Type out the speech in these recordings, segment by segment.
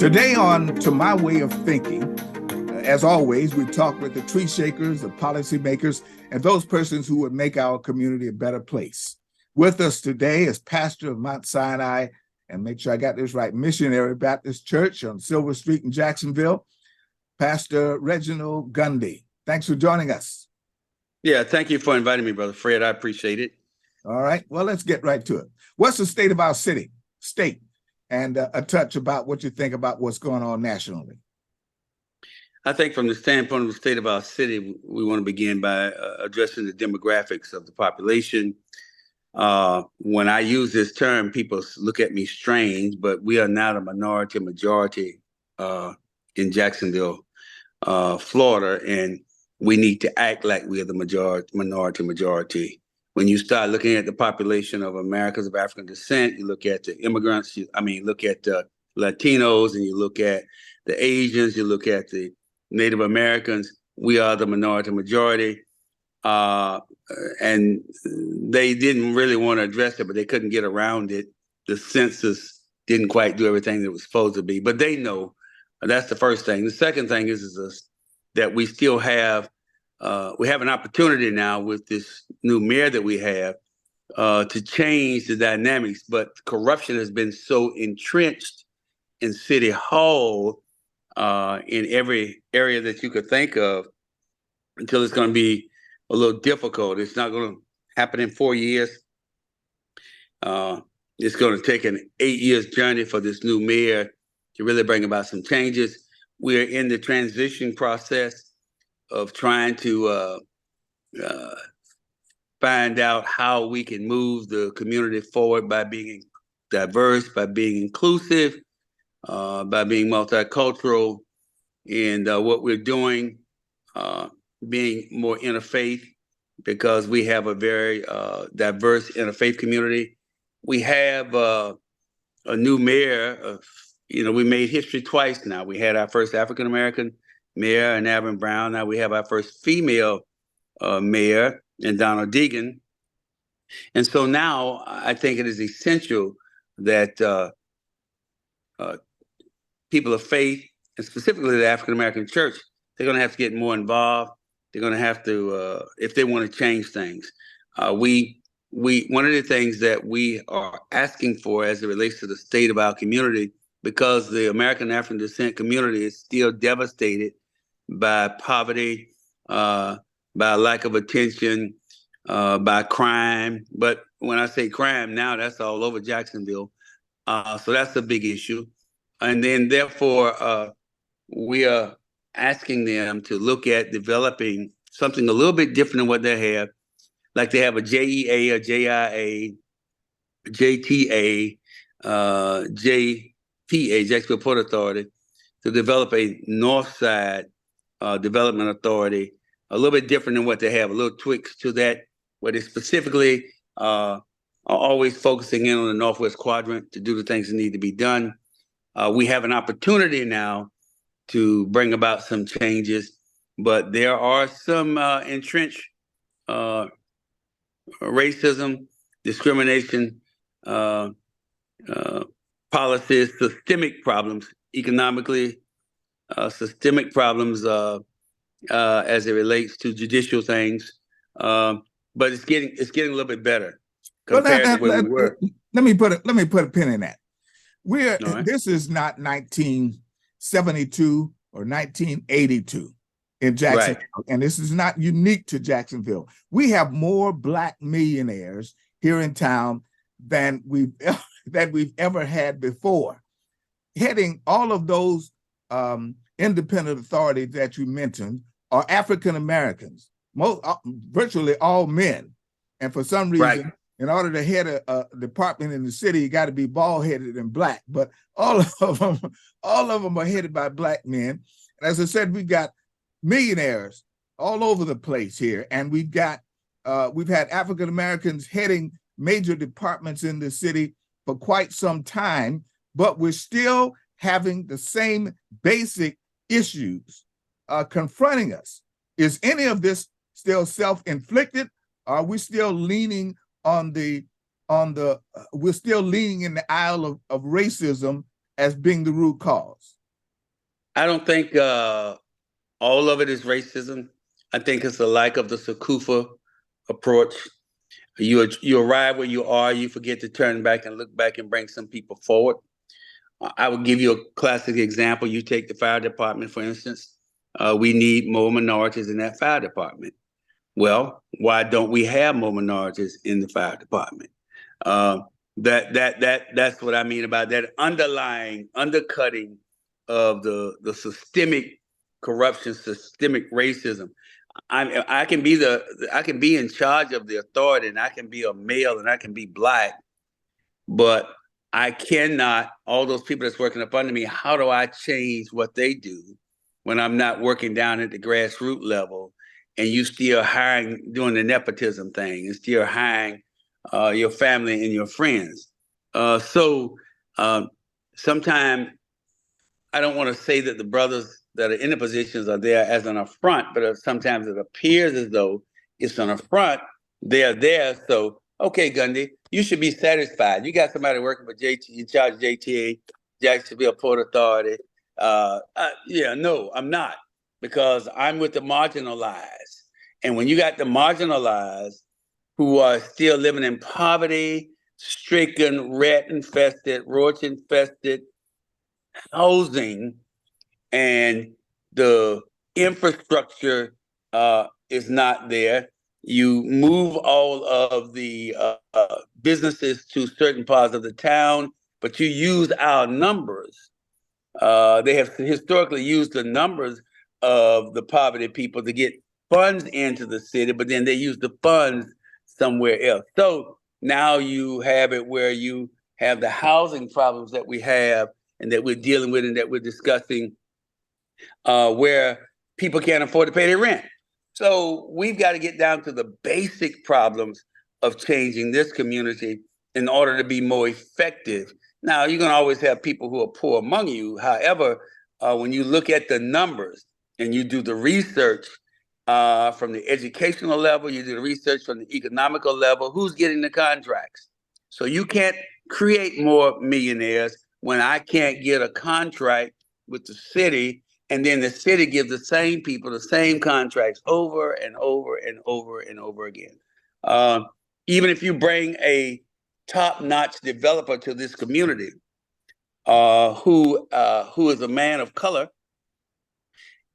Today on To My Way of Thinking, as always, we talk with the tree shakers, the policymakers, and those persons who would make our community a better place. With us today is pastor of Mount Sinai, and make sure I got this right, Missionary Baptist Church on Silver Street in Jacksonville, Pastor Reginald Gundy. Thanks for joining us. Yeah, thank you for inviting me, Brother Fred. I appreciate it. All right, well, let's get right to it. What's the state of our state, and a touch about what you think about what's going on nationally? I think from the standpoint of the state of our city, we want to begin by addressing the demographics of the population. When I use this term, people look at me strange, but we are not a majority in Jacksonville, Florida, and we need to act like we are the majority. When you start looking at the population of Americans of African descent, you look at the immigrants, look at the Latinos, and you look at the Asians, you look at the Native Americans, we are the majority. And they didn't really want to address it, but they couldn't get around it. The census didn't quite do everything that it was supposed to be, but they know. That's the first thing. The second thing is that we still have an opportunity now with this new mayor that we have to change the dynamics, but corruption has been so entrenched in City Hall in every area that you could think of until it's going to be a little difficult. It's not going to happen in 4 years. It's going to take an 8 years journey for this new mayor to really bring about some changes. We're in the transition process of trying to find out how we can move the community forward by being diverse, by being inclusive, by being multicultural, and what we're doing, being more interfaith, because we have a very diverse interfaith community. We have a new mayor. We made history twice now. We had our first African-American mayor in Alvin Brown. Now we have our first female mayor in Donald Deegan. And so now I think it is essential that people of faith, and specifically the African-American church, they're going to have to get more involved. They're going to have to, if they want to change things. One of the things that we are asking for as it relates to the state of our community, because the American African descent community is still devastated by poverty, by lack of attention, by crime. But when I say crime now, that's all over Jacksonville. So that's a big issue. And then therefore, we are asking them to look at developing something a little bit different than what they have. Like they have a JEA, a JIA, JTA, JPA, Jacksonville Port Authority, to develop a North Side Development Authority, a little bit different than what they have, a little tweaks to that, where they specifically are always focusing in on the Northwest Quadrant to do the things that need to be done. We have an opportunity now to bring about some changes, but there are some entrenched racism, discrimination, policies, systemic problems, economically, systemic problems as it relates to judicial things. But it's getting a little bit better compared to where we were. Let me put a pin in that. This is not 1972 or 1982 in Jacksonville, right. And this is not unique to Jacksonville. We have more Black millionaires here in town than we've ever had before. Heading all of those independent authorities that you mentioned are African Americans, virtually all men, and for some reason, right, in order to head a department in the city, you got to be bald-headed and Black. But all of them are headed by Black men. And as I said, we've got millionaires all over the place here, and we've had African Americans heading major departments in the city for quite some time, but we're still having the same basic issues confronting us. Is any of this still self-inflicted? Are we still leaning we're still leaning in the aisle of racism as being the root cause? I don't think all of it is racism. I think it's the lack of the Sakufa approach. You arrive where you are, you forget to turn back and look back and bring some people forward. I would give you a classic example. You take the fire department, for instance. We need more minorities in that fire department. Well, why don't we have more minorities in the fire department? Uh, that's what I mean about that underlying undercutting of the systemic corruption, systemic racism. I can be in charge of the authority, and I can be a male, and I can be black, but I cannot. All those people that's working up under me, how do I change what they do when I'm not working down at the grassroots level, and you still hiring, doing the nepotism thing, and still hiring your family and your friends. So sometimes I don't want to say that the brothers that are in the positions are there as an affront, but sometimes it appears as though it's an affront. They're there. So, okay, Gundy, you should be satisfied. You got somebody working for JT, in charge of JTA, Jacksonville Port Authority. Yeah, no, I'm not, because I'm with the marginalized. And when you got the marginalized who are still living in poverty, stricken, rat infested, roach infested housing, and the infrastructure is not there. You move all of the businesses to certain parts of the town, but you use our numbers. They have historically used the numbers of the poverty people to get funds into the city, but then they use the funds somewhere else. So now you have it where you have the housing problems that we have and that we're dealing with and that we're discussing, where people can't afford to pay their rent. So we've got to get down to the basic problems of changing this community in order to be more effective. Now, you're going to always have people who are poor among you. However, when you look at the numbers and you do the research from the educational level, you do the research from the economical level, who's getting the contracts? So you can't create more millionaires when I can't get a contract with the city, and then the city gives the same people the same contracts over and over and over and over again. Even if you bring a top-notch developer to this community, who is a man of color,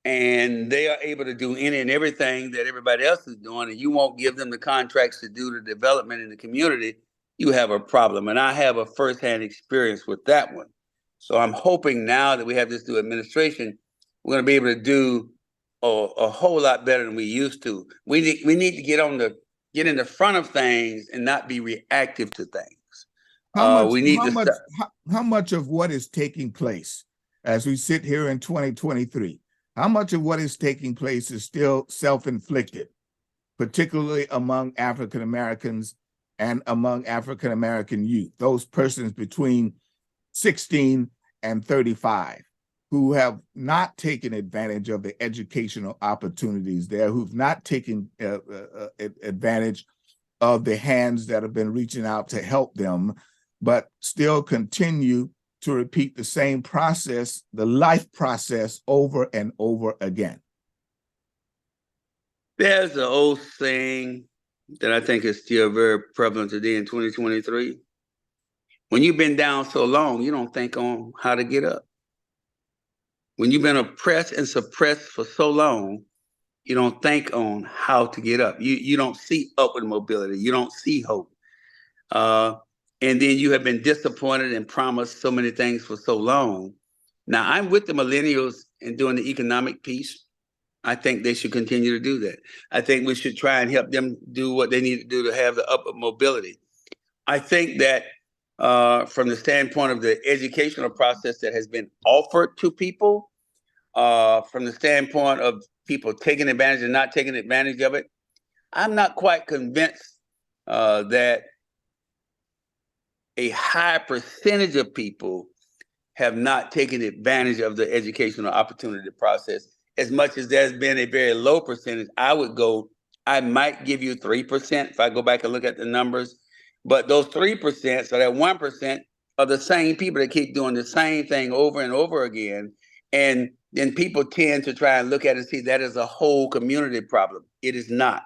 and they are able to do any and everything that everybody else is doing, and you won't give them the contracts to do the development in the community, you have a problem. And I have a firsthand experience with that one. So I'm hoping now that we have this new administration, we're going to be able to do a whole lot better than we used to. We need to get in the front of things and not be reactive to things. We need to how much of what is taking place as we sit here in 2023, how much of what is taking place is still self-inflicted, particularly among African Americans and among African American youth, those persons between 16 and 35 who have not taken advantage of the educational opportunities there, who've not taken advantage of the hands that have been reaching out to help them, but still continue to repeat the same process, the life process, over and over again. There's an old saying that I think is still very prevalent today in 2023. When you've been down so long, you don't think on how to get up. When you've been oppressed and suppressed for so long, you don't think on how to get up. You don't see upward mobility. You don't see hope. And then you have been disappointed and promised so many things for so long. Now, I'm with the millennials in doing the economic piece. I think they should continue to do that. I think we should try and help them do what they need to do to have the upward mobility. I think that from the standpoint of the educational process that has been offered to people, from the standpoint of people taking advantage and not taking advantage of it, I'm not quite convinced that a high percentage of people have not taken advantage of the educational opportunity process. As much as there's been a very low percentage, I might give you 3% if I go back and look at the numbers. But those 3%, so that 1%, are the same people that keep doing the same thing over and over again. And then people tend to try and look at it and see that as a whole community problem. It is not.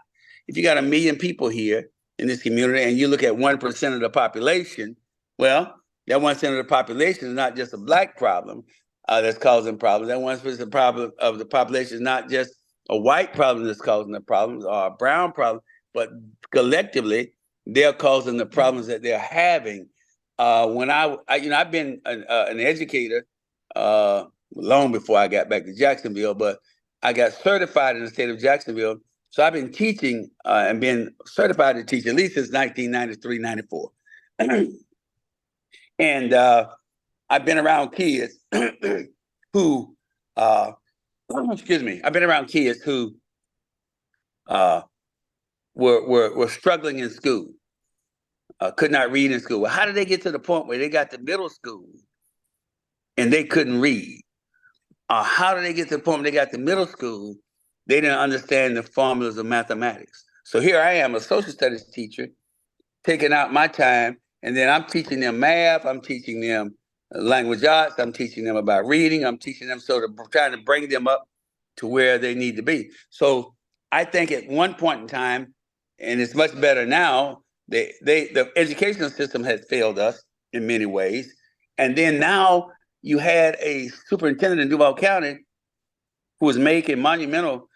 If you got 1 million people here in this community and you look at 1% of the population, well, that 1% of the population is not just a Black problem that's causing problems. That 1% problem of the population is not just a white problem that's causing the problems or a brown problem, but collectively they're causing the problems that they're having. When I've been an educator long before I got back to Jacksonville, but I got certified in the state of Jacksonville. So I've been teaching and been certified to teach at least since 1993, 94. And I've been around kids who, excuse me, I've been around kids who were struggling in school, could not read in school. Well, how did they get to the point where they got to middle school and they couldn't read? How did they get to the point where they got to middle school, they didn't understand the formulas of mathematics? So here I am, a social studies teacher, taking out my time, and then I'm teaching them math, I'm teaching them language arts, I'm teaching them about reading, I'm teaching them trying to bring them up to where they need to be. So I think at one point in time, and it's much better now, the educational system has failed us in many ways. And then now you had a superintendent in Duval County who was making monumental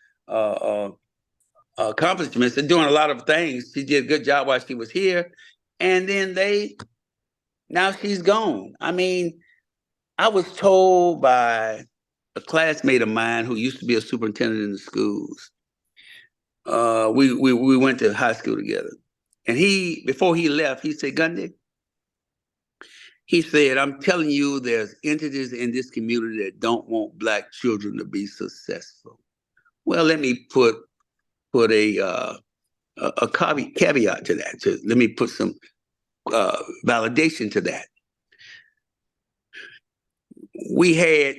accomplishments and doing a lot of things. She did a good job while she was here. And then now she's gone. I mean, I was told by a classmate of mine who used to be a superintendent in the schools. We went to high school together. And before he left, he said, Gundy, he said, I'm telling you, there's entities in this community that don't want Black children to be successful. Well, let me put a caveat to that. Let me put some validation to that. We had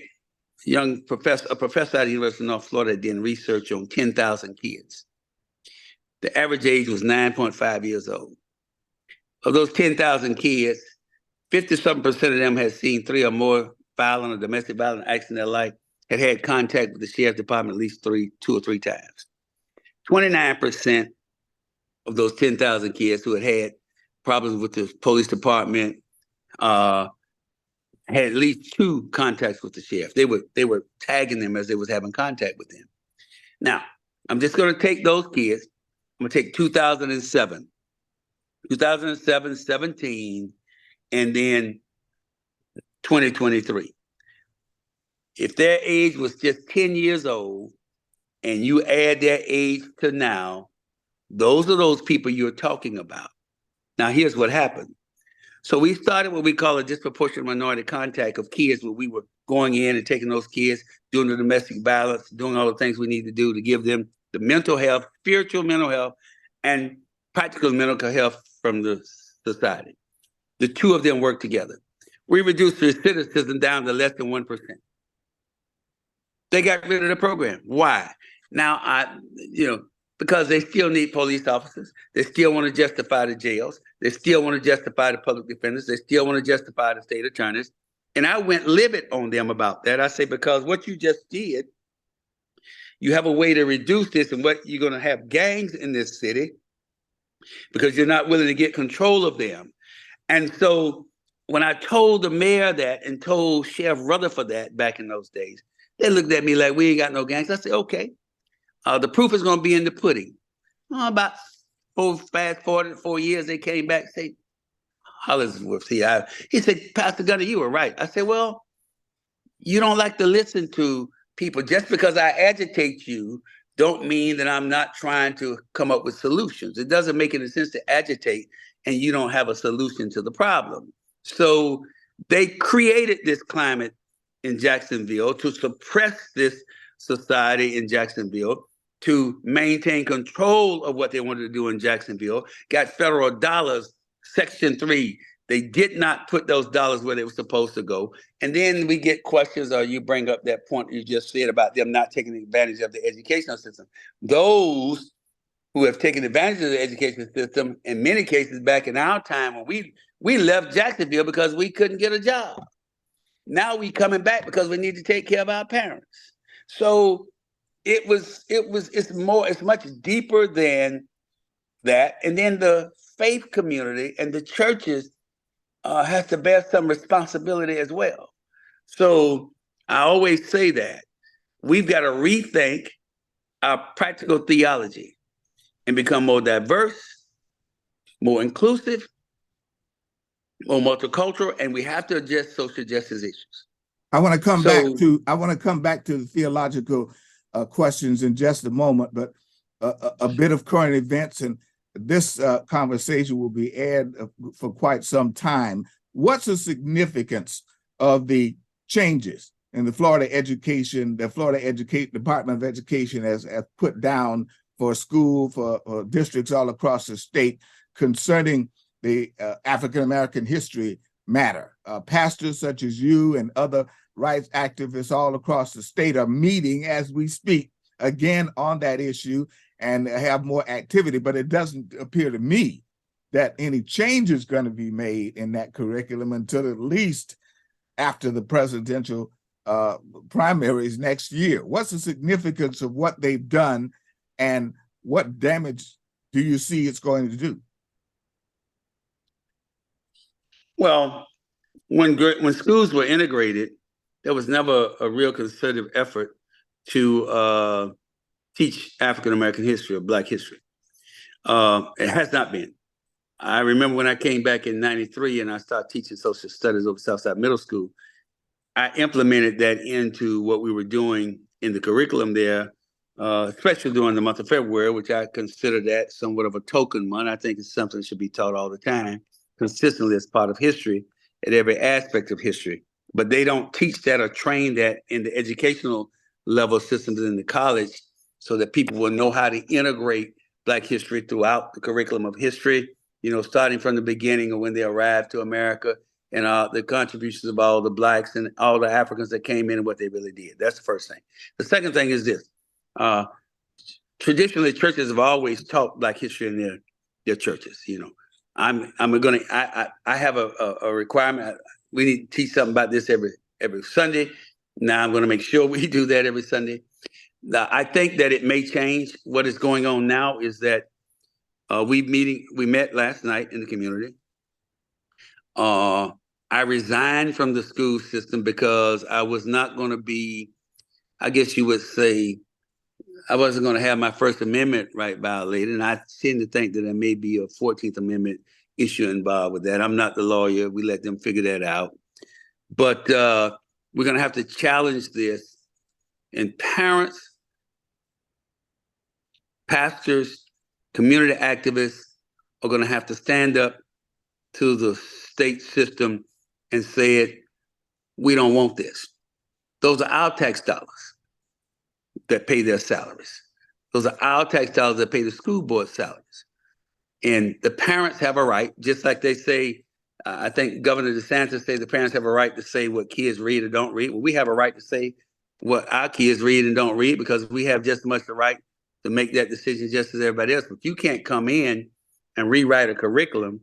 a professor at the University of North Florida did research on 10,000 kids. The average age was 9.5 years old. Of those 10,000 kids, 50-something% of them had seen 3 or more violent or domestic violence acts in their life, had contact with the sheriff's department at least 2 or 3 times. 29% of those 10,000 kids who had problems with the police department had at least 2 contacts with the sheriff. They were tagging them as they was having contact with them. Now, I'm just going to take those kids. I'm going to take 2007, 17, and then 2023. If their age was just 10 years old and you add their age to now, those are those people you're talking about. Now, here's what happened. So we started what we call a disproportionate minority contact of kids where we were going in and taking those kids, doing the domestic violence, doing all the things we need to do to give them the mental health, spiritual mental health, and practical mental health from the society. The 2 of them work together. We reduced recidivism down to less than 1%. They got rid of the program. Why? Now, because they still need police officers. They still want to justify the jails. They still want to justify the public defenders. They still want to justify the state attorneys. And I went livid on them about that. I say, because what you just did, you have a way to reduce this, and what you're going to have gangs in this city because you're not willing to get control of them. And so when I told the mayor that and told Sheriff Rutherford that back in those days, they looked at me like, we ain't got no gangs. I said, okay. The proof is going to be in the pudding. About fast forward 4 years, they came back and said, Hollingsworth, he said, Pastor Gundy, you were right. I said, well, you don't like to listen to people. Just because I agitate you don't mean that I'm not trying to come up with solutions. It doesn't make any sense to agitate and you don't have a solution to the problem. So they created this climate in Jacksonville to suppress this society in Jacksonville, to maintain control of what they wanted to do in Jacksonville, got federal dollars, Section 3. They did not put those dollars where they were supposed to go. And then we get questions, or you bring up that point you just said about them not taking advantage of the educational system. Those who have taken advantage of the education system, in many cases back in our time when we left Jacksonville because we couldn't get a job. Now we coming back because we need to take care of our parents. So it's much deeper than that. And then the faith community and the churches has to bear some responsibility as well. So I always say that we've got to rethink our practical theology and become more diverse, more inclusive, more multicultural, and we have to address social justice issues. I want to come back to the theological questions in just a moment, but a bit of current events, and this conversation will be aired for quite some time. What's the significance of the changes in the Florida Department of Education has put down for for districts all across the state concerning the African American history matter? Pastors such as you and other rights activists all across the state are meeting as we speak again on that issue and have more activity, but it doesn't appear to me that any change is going to be made in that curriculum until at least after the presidential primaries next year. What's the significance of what they've done, and what damage do you see it's going to do? Well, when schools were integrated, there was never a real concerted effort to teach African American history or Black history. It has not been. I remember when I came back in '93 and I started teaching social studies over Southside Middle School, I implemented that into what we were doing in the curriculum there, especially during the month of February, which I consider that somewhat of a token month. I think it's something that should be taught all the time, consistently as part of history, at every aspect of history. But they don't teach that or train that in the educational level systems in the college so that people will know how to integrate Black history throughout the curriculum of history, starting from the beginning of when they arrived to America and the contributions of all the Blacks and all the Africans that came in and what they really did. That's the first thing. The second thing is this. Traditionally, churches have always taught Black history in their churches. I have a requirement. We need to teach something about this every Sunday. Now I'm going to make sure we do that every Sunday. Now, I think that it may change. What is going on now is that we met last night in the community. I resigned from the school system because I was not going to be, I guess you would say, I wasn't going to have my First Amendment right violated. And I tend to think that there may be a 14th Amendment issue involved with that. I'm not the lawyer. We let them figure that out. But we're going to have to challenge this. And parents, pastors, community activists are going to have to stand up to the state system and say we don't want this. Those are our tax dollars that pay their salaries. Those are our tax dollars that pay the school board salaries. And the parents have a right, just like they say, I think Governor DeSantis says the parents have a right to say what kids read or don't read. Well, we have a right to say what our kids read and don't read because we have just as much the right to make that decision just as everybody else. But you can't come in and rewrite a curriculum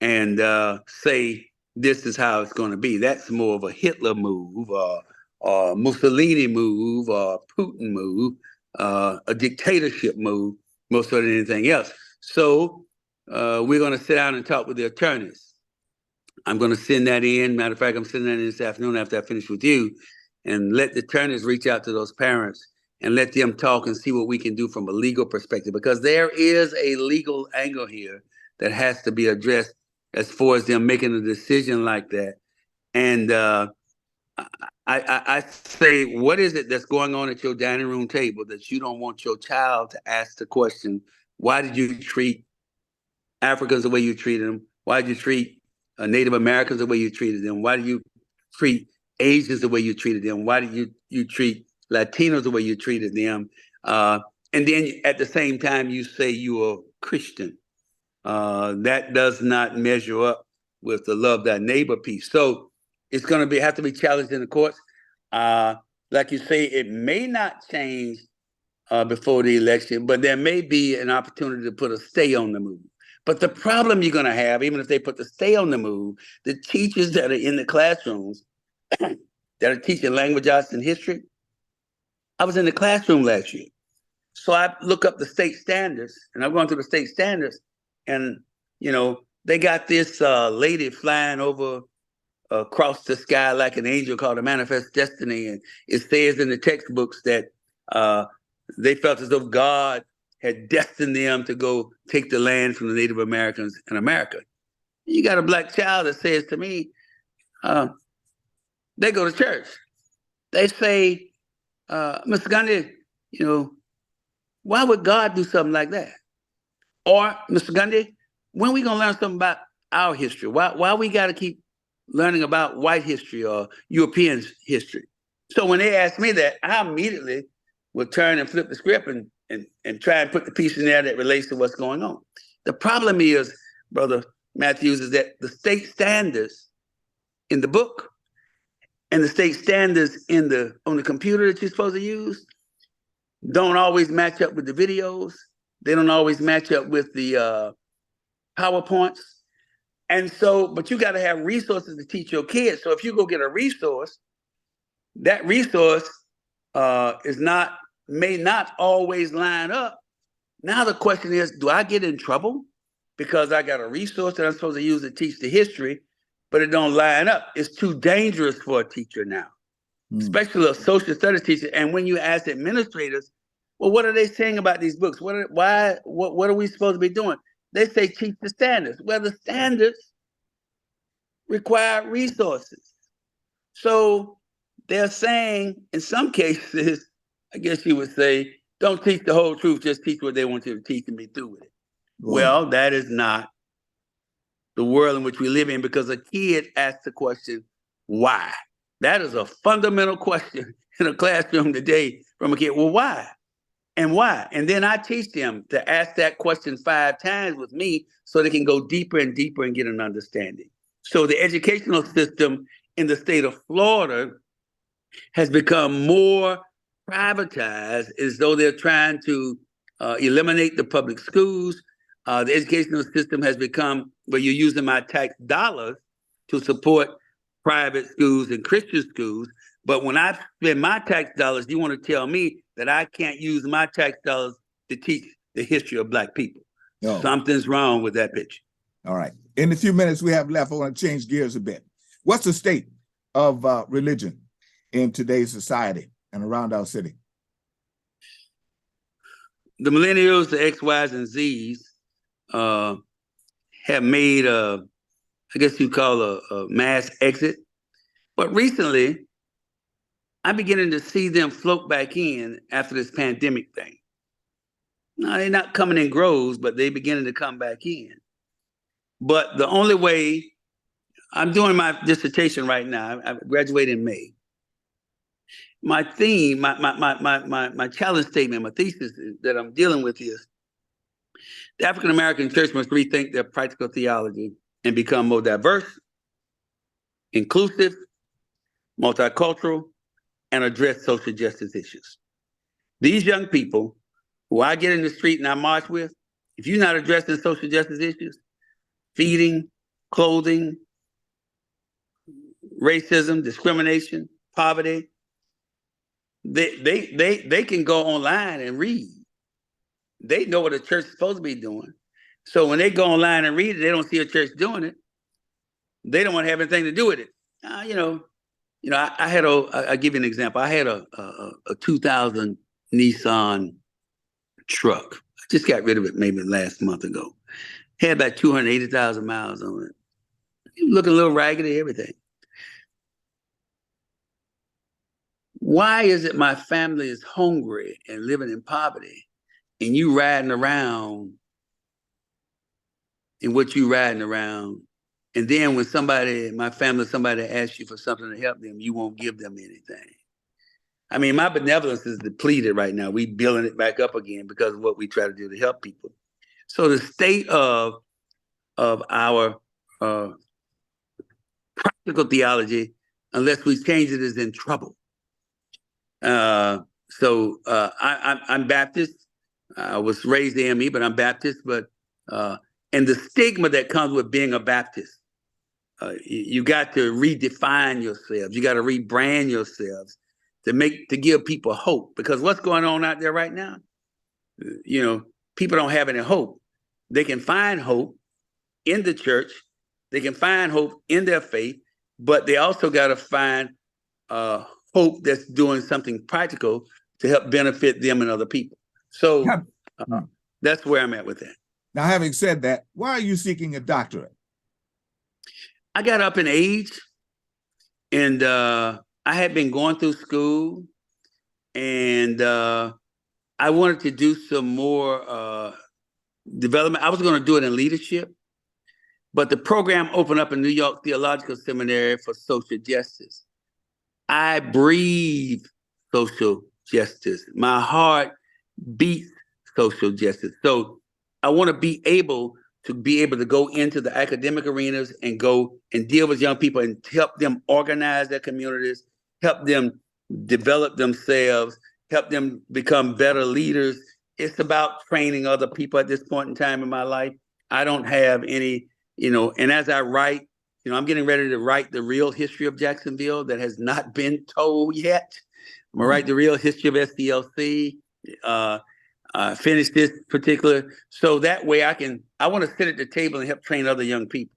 and say this is how it's going to be. That's more of a Hitler move or Mussolini move or Putin move, a dictatorship move, more so than anything else. So we're going to sit down and talk with the attorneys. I'm going to send that in. Matter of fact, I'm sending that in this afternoon after I finish with you, and let the attorneys reach out to those parents and let them talk and see what we can do from a legal perspective, because there is a legal angle here that has to be addressed as far as them making a decision like that. And I say, what is it that's going on at your dining room table that you don't want your child to ask the question, why did you treat Africans the way you treated them? Why did you treat Native Americans the way you treated them? Why do you treat Asians the way you treated them? Why did you treat Latinos the way you treated them? And then at the same time, you say you are Christian. That does not measure up with the love thy neighbor piece. So it's going to have to be challenged in the courts. Like you say, it may not change before the election, but there may be an opportunity to put a stay on the move. But the problem you're going to have, even if they put the stay on the move, the teachers that are in the classrooms that are teaching language arts and history. I was in the classroom last year. So I look up the state standards, and I'm going through the state standards, and they got this lady flying over across the sky like an angel called a manifest destiny, and it says in the textbooks that they felt as though God had destined them to go take the land from the Native Americans in America. You got a black child that says to me, they go to church. They say, Mr. Gundy, why would God do something like that? Or, Mr. Gundy, when are we going to learn something about our history? Why we got to keep learning about white history or European history? So when they ask me that, I immediately would turn and flip the script and try and put the piece in there that relates to what's going on. The problem is, Brother Matthews, is that the state standards in the book and the state standards on the computer that you're supposed to use don't always match up with the videos. They don't always match up with the PowerPoints. And so, but you got to have resources to teach your kids. So if you go get a resource, that resource may not always line up. Now the question is, do I get in trouble because I got a resource that I'm supposed to use to teach the history, but it don't line up? It's too dangerous for a teacher now, especially a social studies teacher. And when you ask administrators, well, what are they saying about these books? What are we supposed to be doing? They say teach the standards. Well, the standards require resources. So they're saying, in some cases, I guess you would say, don't teach the whole truth, just teach what they want you to teach and be through with it. Well, that is not the world in which we live in, because a kid asks the question, why? That is a fundamental question in a classroom today from a kid. Well, why? And why? And then I teach them to ask that question 5 times with me so they can go deeper and deeper and get an understanding. So the educational system in the state of Florida has become more privatized, as though they're trying to eliminate the public schools. The educational system has become where you're using my tax dollars to support private schools and Christian schools. But when I spend my tax dollars, you want to tell me that I can't use my tax dollars to teach the history of Black people. No. Something's wrong with that picture. All right. In the few minutes we have left, I want to change gears a bit. What's the state of religion in today's society and around our city? The millennials, the X, Ys, and Zs have made, I guess you call a mass exit. But recently, I'm beginning to see them float back in after this pandemic thing. Now, they're not coming in groves, but they're beginning to come back in. But the only way, I'm doing my dissertation right now. I graduated in May. My theme, my challenge statement, my thesis that I'm dealing with is the African American church must rethink their practical theology and become more diverse, inclusive, multicultural, and address social justice issues. These young people who I get in the street and I march with, if you're not addressing social justice issues, feeding, clothing, racism, discrimination, poverty, they can go online and read. They know what a church is supposed to be doing. So when they go online and read it, they don't see a church doing it. They don't want to have anything to do with it. I had I'll give you an example. I had a 2000 Nissan truck. I just got rid of it maybe last month ago. Had about 280,000 miles on it. It was looking a little raggedy, everything. Why is it my family is hungry and living in poverty, and you riding around in what you riding around, and then when somebody asks you for something to help them, you won't give them anything? I mean, my benevolence is depleted right now. We building it back up again because of what we try to do to help people. So the state of our practical theology, unless we change it, is in trouble. I'm Baptist. I was raised AME, but I'm Baptist. But and the stigma that comes with being a Baptist You got to redefine yourselves. You got to rebrand yourselves to give people hope. Because what's going on out there right now, people don't have any hope. They can find hope in the church. They can find hope in their faith, but they also got to find hope that's doing something practical to help benefit them and other people. So that's where I'm at with that. Now, having said that, why are you seeking a doctorate? I got up in age, and I had been going through school, and I wanted to do some more development. I was going to do it in leadership, but the program opened up in New York Theological Seminary for social justice. I breathe social justice. My heart beats social justice. So I want to be able to go into the academic arenas and go and deal with young people and help them organize their communities, help them develop themselves, help them become better leaders. It's about training other people at this point in time in my life. I don't have any, and as I write, I'm getting ready to write the real history of Jacksonville that has not been told yet. I'm going to write the real history of SDLC. Finish this particular, so that way I want to sit at the table and help train other young people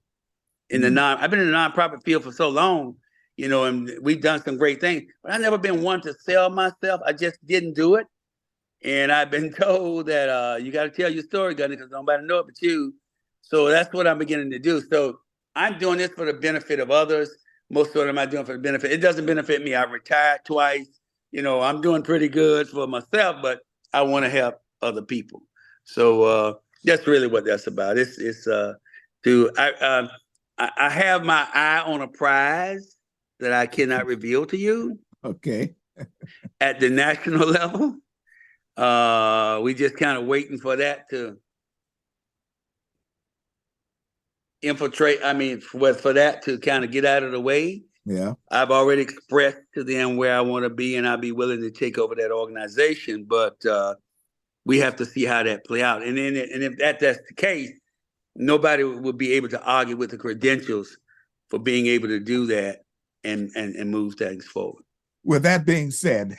I've been in the nonprofit field for so long, and we've done some great things, but I've never been one to sell myself. I just didn't do it. And I've been told that you got to tell your story, Gundy, because nobody knows it but you. So that's what I'm beginning to do. So I'm doing this for the benefit of others. Most of them I'm doing for the benefit. It doesn't benefit me. I retired twice. I'm doing pretty good for myself, but I want to help other people. So that's really what that's about. I have my eye on a prize that I cannot reveal to you. Okay. At the national level, we just kind of waiting for that to infiltrate. I mean, for that to kind of get out of the way. Yeah. I've already expressed to them where I want to be, and I'll be willing to take over that organization. But we have to see how that play out. And if that's the case, nobody would be able to argue with the credentials for being able to do that and move things forward. With that being said,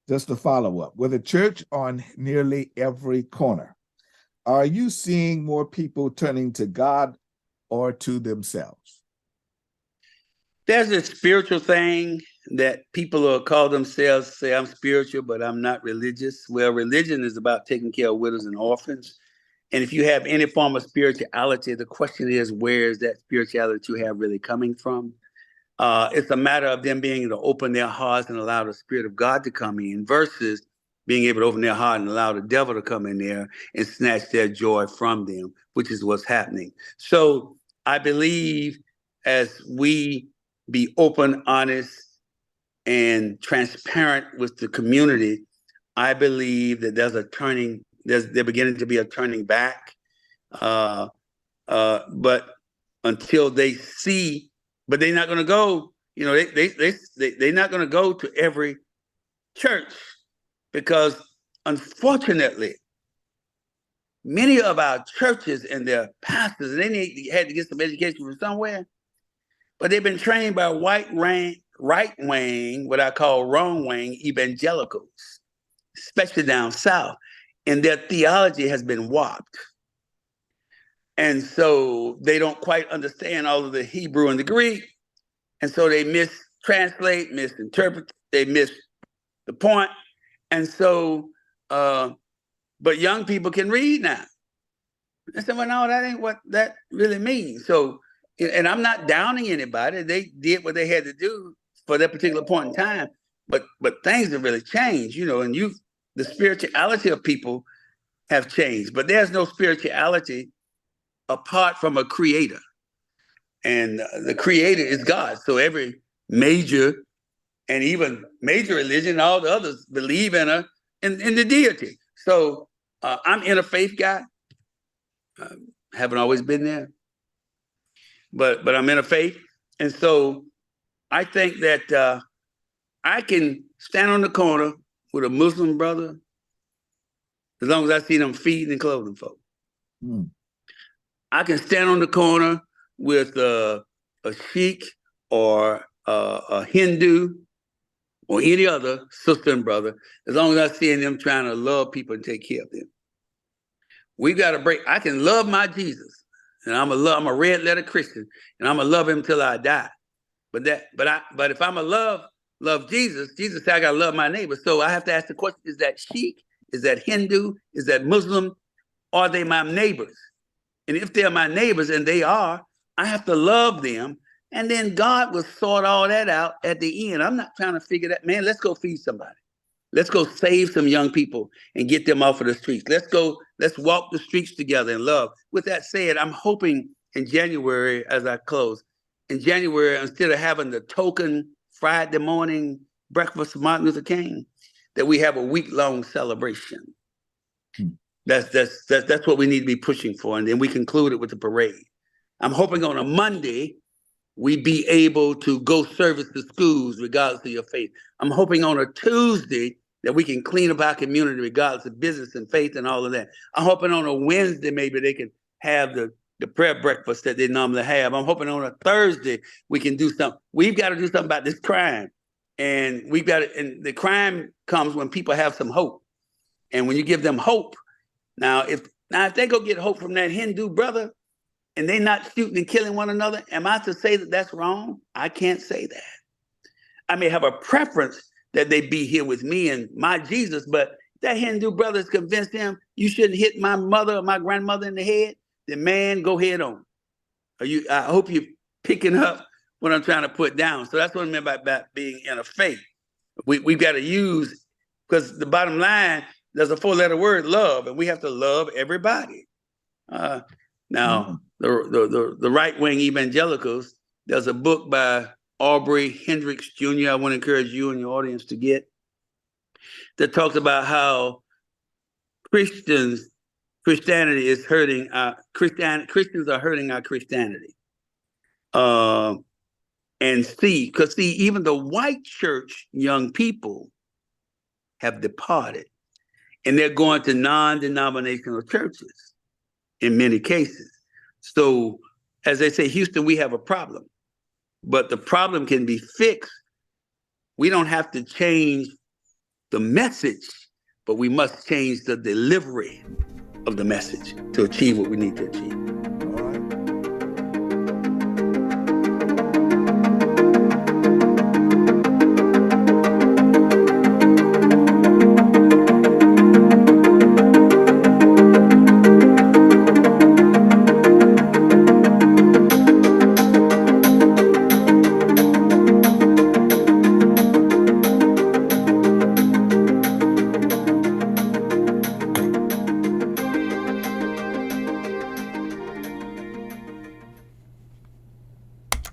just to follow up, with a church on nearly every corner, are you seeing more people turning to God or to themselves? There's a spiritual thing that people will call themselves, say, I'm spiritual, but I'm not religious. Well, religion is about taking care of widows and orphans. And if you have any form of spirituality, the question is, where is that spirituality you have really coming from? It's a matter of them being able to open their hearts and allow the Spirit of God to come in versus being able to open their heart and allow the devil to come in there and snatch their joy from them, which is what's happening. So I believe as we be open, honest, and transparent with the community, I believe that they're beginning to be a turning back. But until they see, but they're not going to go, they're not going to go to every church because unfortunately, many of our churches and their pastors, and they had to get some education from somewhere, but they've been trained by right wing, what I call wrong wing evangelicals, especially down south, and their theology has been warped. And so they don't quite understand all of the Hebrew and the Greek. And so they mistranslate, misinterpret, they miss the point. And so, but young people can read now. I said, well, no, that ain't what that really means. So, and I'm not downing anybody. They did what they had to do for that particular point in time. But things have really changed, and the spirituality of people have changed. But there's no spirituality apart from a creator. And the creator is God. So every major and even major religion, all the others believe in the deity. So I'm in a faith guy. Haven't always been there. But I'm in a faith. And so I think that I can stand on the corner with a Muslim brother as long as I see them feeding and clothing folk. I can stand on the corner with a Sikh or a Hindu or any other sister and brother, as long as I see them trying to love people and take care of them. We got to break. I can love my Jesus, and I'm a red letter Christian, and I'm gonna love him till I die. But if I'm a love Jesus, Jesus said I gotta love my neighbor. So I have to ask the question: is that Sikh? Is that Hindu? Is that Muslim? Are they my neighbors? And if they're my neighbors, and they are, I have to love them. And then God will sort all that out at the end. I'm not trying to figure that, man, let's go feed somebody. Let's go save some young people and get them off of the streets. Let's walk the streets together in love. With that said, I'm hoping in January, as I close, in January, instead of having the token Friday morning breakfast of Martin Luther King, that we have a week-long celebration. That's what we need to be pushing for. And then we conclude it with the parade. I'm hoping on a Monday, we be able to go service the schools regardless of your faith. I'm hoping on a Tuesday that we can clean up our community regardless of business and faith and all of that. I'm hoping on a Wednesday maybe they can have the prayer breakfast that they normally have. I'm hoping on a Thursday we can do something. We've got to do something about this crime. And and the crime comes when people have some hope. And when you give them hope, now if they go get hope from that Hindu brother, and they're not shooting and killing one another, am I to say that that's wrong? I can't say that. I may have a preference that they be here with me and my Jesus, but that Hindu brother is convinced him you shouldn't hit my mother or my grandmother in the head, then man, go head on. I hope you're picking up what I'm trying to put down. So that's what I meant by being in a faith. We've got to use, because the bottom line, there's a 4-letter word, love, and we have to love everybody. Now, the right-wing evangelicals, there's a book by Aubrey Hendricks Jr. I want to encourage you and your audience to get, that talks about how Christianity is hurting Christians are hurting our Christianity. And because even the white church young people have departed, and they're going to non-denominational churches in many cases. So, as they say, Houston, we have a problem, but the problem can be fixed. We don't have to change the message, but we must change the delivery of the message to achieve what we need to achieve.